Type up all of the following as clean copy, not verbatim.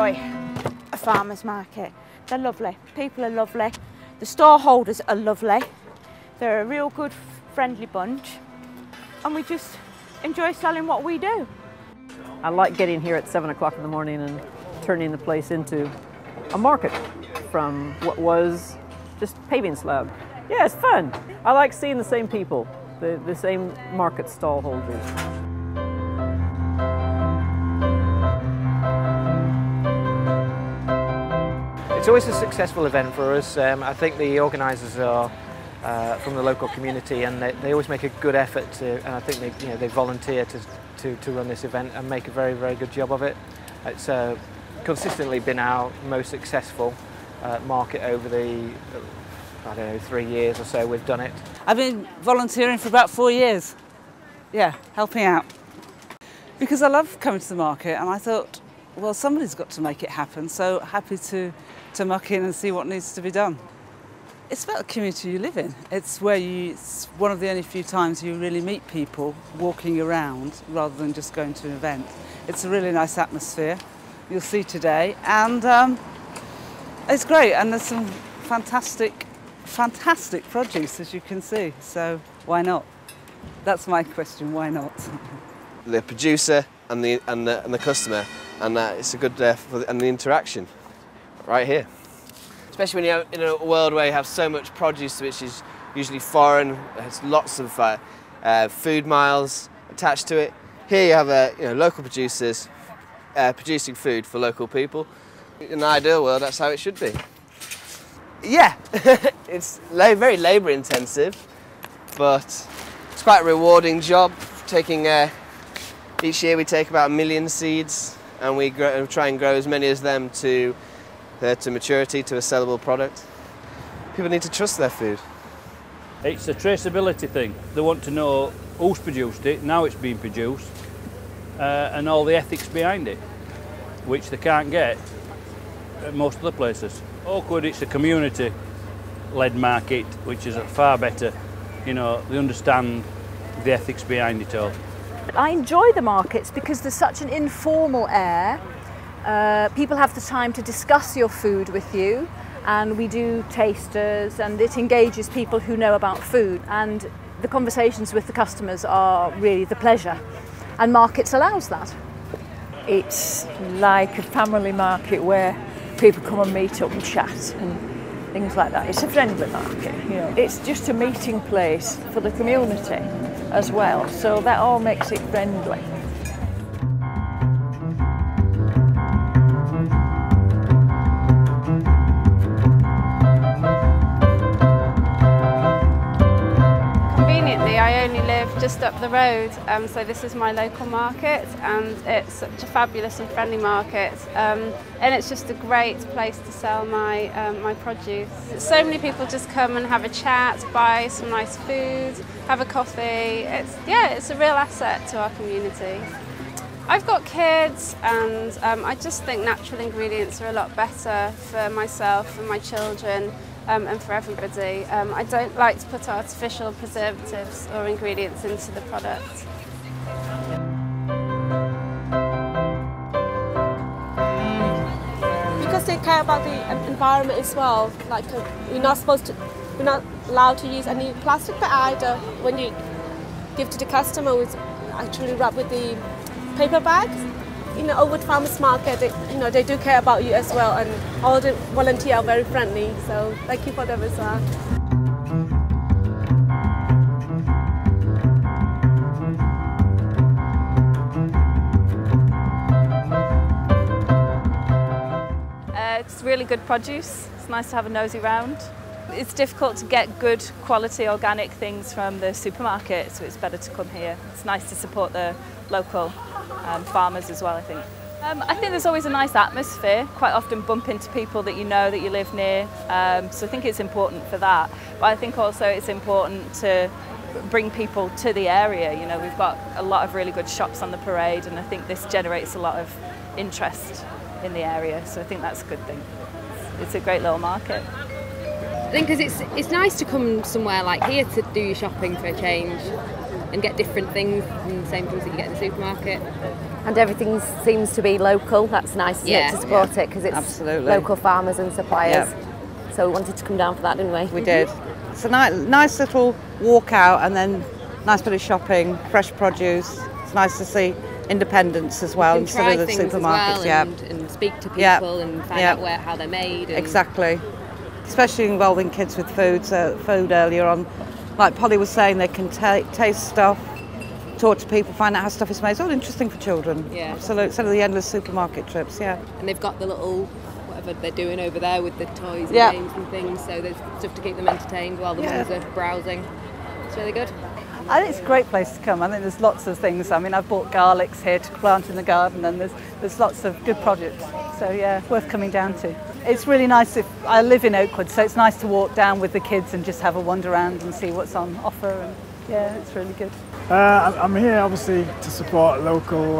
enjoy a farmer's market. They're lovely. People are lovely. The store holders are lovely. They're a real good, friendly bunch. And we just enjoy selling what we do. I like getting here at 7 o'clock in the morning and turning the place into a market from what was just paving slab. Yeah, it's fun. I like seeing the same people, the same market stall holders. It's always a successful event for us. I think the organisers are from the local community, and they always make a good effort to, and I think they volunteer to run this event and make a very, very good job of it. It's consistently been our most successful market over the, I don't know, 3 years or so we've done it. I've been volunteering for about 4 years. Yeah, helping out. Because I love coming to the market, and I thought, well, somebody's got to make it happen, so happy to muck in and see what needs to be done. It's about the community you live in. It's it's one of the only few times you really meet people walking around rather than just going to an event. It's a really nice atmosphere, you'll see today, and it's great, and there's some fantastic produce, as you can see, so why not? That's my question, why not? The producer and the customer, and it's a good and the interaction right here. Especially when you're in a world where you have so much produce which is usually foreign, has lots of food miles attached to it. Here you have local producers producing food for local people. In an ideal world, that's how it should be. Yeah, it's very labour intensive, but it's quite a rewarding job. Each year we take about 1 million seeds, and we try and grow as many as them to maturity, to a sellable product. People need to trust their food. It's a traceability thing. They want to know who's produced it, now it's being produced, and all the ethics behind it, which they can't get at most other places. Oakwood, it's a community-led market, which is far better. You know, they understand the ethics behind it all. I enjoy the markets because there's such an informal air. People have the time to discuss your food with you, and we do tasters, and it engages people who know about food, and the conversations with the customers are really the pleasure, and markets allows that. It's like a family market where people come and meet up and chat and things like that. It's a friendly market, you know. It's just a meeting place for the community as well, so that all makes it friendly. Conveniently, I only live just up the road, so this is my local market, and it's such a fabulous and friendly market, and it's just a great place to sell my produce. So many people just come and have a chat, buy some nice food, have a coffee. It's a real asset to our community. I've got kids, and I just think natural ingredients are a lot better for myself and my children. And for everybody. I don't like to put artificial preservatives or ingredients into the product. Because they care about the environment as well. Like we're not allowed to use any plastic bag either. When you give to the customer, we actually wrap with the paper bags. In the Oakwood Farmers Market, they do care about you as well, and all the volunteers are very friendly, so thank you for them as well. It's really good produce. It's nice to have a nosy round. It's difficult to get good quality organic things from the supermarket, so it's better to come here. It's nice to support the local farmers as well, I think. I think there's always a nice atmosphere. Quite often bump into people that you know, that you live near, so I think it's important for that. But I think also it's important to bring people to the area. You know, we've got a lot of really good shops on the parade, and I think this generates a lot of interest in the area, so I think that's a good thing. It's a great little market. I think because it's nice to come somewhere like here to do your shopping for a change. and get different things and the same things that you get in the supermarket. And everything seems to be local. That's nice, isn't it, to support it, because it's absolutely local farmers and suppliers. So we wanted to come down for that, didn't we? We did. It's a nice little walk out, and then nice bit of shopping, fresh produce. It's nice to see independence as well instead of the supermarkets. And speak to people and find out how they're made. And exactly. Especially involving kids with food earlier on. Like Polly was saying, they can taste stuff, talk to people, find out how stuff is made. It's all interesting for children. Yeah. Absolutely. Instead of the endless supermarket trips, And they've got the little, whatever they're doing over there with the toys and games and things, so there's stuff to keep them entertained while the mums are browsing. It's really good. I think it's a great place to come. I think there's lots of things. I mean, I've bought garlics here to plant in the garden, and there's lots of good projects. So worth coming down to. It's really nice. I live in Oakwood, so it's nice to walk down with the kids and just have a wander around and see what's on offer. And it's really good. I'm here obviously to support local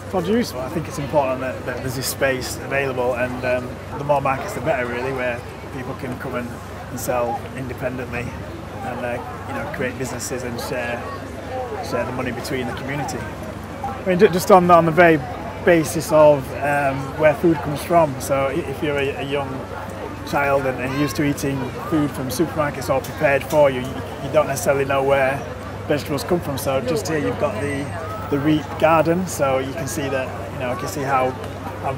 produce. I think it's important that there's this space available, and the more markets the better, really, where people can come and sell independently and create businesses and share the money between the community. I mean, just on the very basis of where food comes from. So if you're a young child and you're used to eating food from supermarkets all prepared for you, you don't necessarily know where vegetables come from. So just here you've got the Reap garden, so you can see that, you can see how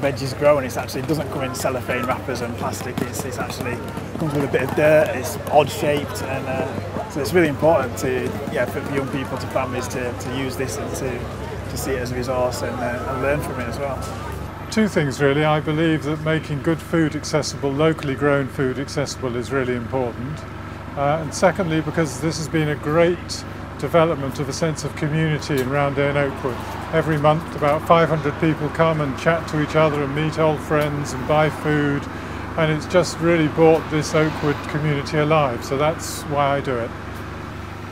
veggies grow, and it doesn't come in cellophane wrappers and plastic. It's actually comes with a bit of dirt. It's odd shaped, and so it's really important for young people, to families, to use this and to see it as a resource and learn from it as well. Two things really. I believe that making good food accessible, locally grown food accessible, is really important. And secondly, because this has been a great development of a sense of community in Roundhay and Oakwood. Every month about 500 people come and chat to each other and meet old friends and buy food, and it's just really brought this Oakwood community alive, so that's why I do it.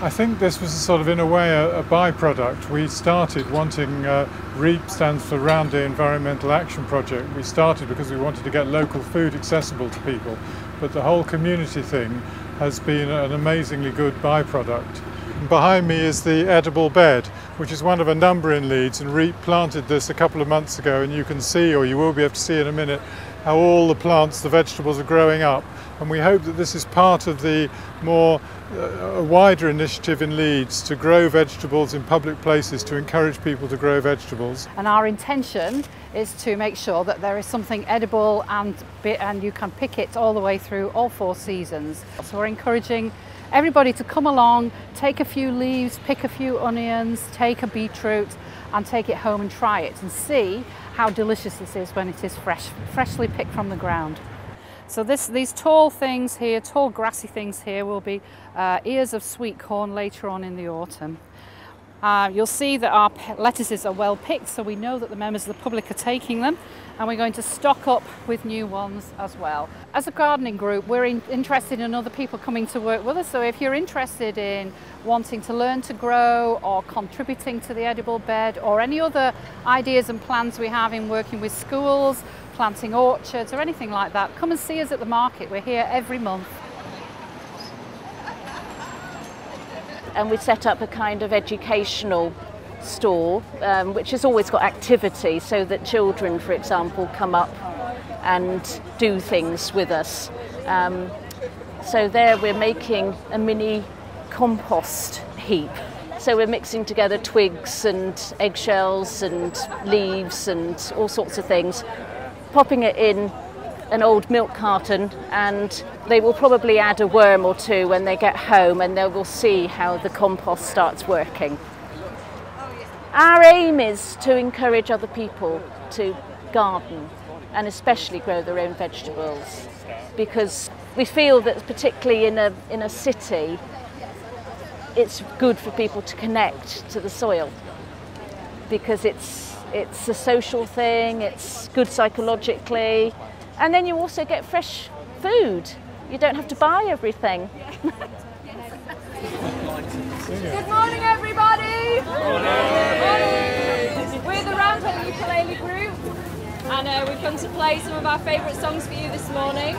I think this was sort of, in a way, a byproduct. We started wanting, REAP stands for Roundhay Environmental Action Project. We started because we wanted to get local food accessible to people, but the whole community thing has been an amazingly good byproduct. Behind me is the edible bed, which is one of a number in Leeds, and REAP planted this a couple of months ago, and you can see, or you will be able to see in a minute, how all the plants, the vegetables, are growing up. And we hope that this is part of the more wider initiative in Leeds to grow vegetables in public places, to encourage people to grow vegetables. And our intention is to make sure that there is something edible and you can pick it all the way through all 4 seasons. So we're encouraging everybody to come along, take a few leaves, pick a few onions, take a beetroot and take it home and try it and see how delicious this is when it is freshly picked from the ground. So these tall things here, tall grassy things here, will be ears of sweet corn later on in the autumn. You'll see that our lettuces are well picked, so we know that the members of the public are taking them, and we're going to stock up with new ones as well. As a gardening group, we're interested in other people coming to work with us, so if you're interested in wanting to learn to grow or contributing to the edible bed or any other ideas and plans we have in working with schools, planting orchards or anything like that, come and see us at the market. We're here every month. And we set up a kind of educational store which has always got activity, so that children, for example, come up and do things with us. So there we're making a mini compost heap. So we're mixing together twigs and eggshells and leaves and all sorts of things, popping it in an old milk carton, and they will probably add a worm or two when they get home, and they will see how the compost starts working. Our aim is to encourage other people to garden and especially grow their own vegetables, because we feel that particularly in a city it's good for people to connect to the soil, because it's a social thing, it's good psychologically, and then you also get fresh food. You don't have to buy everything. Good morning, everybody! Good morning! We're the Roundhay Ukulele Group, and we've come to play some of our favourite songs for you this morning.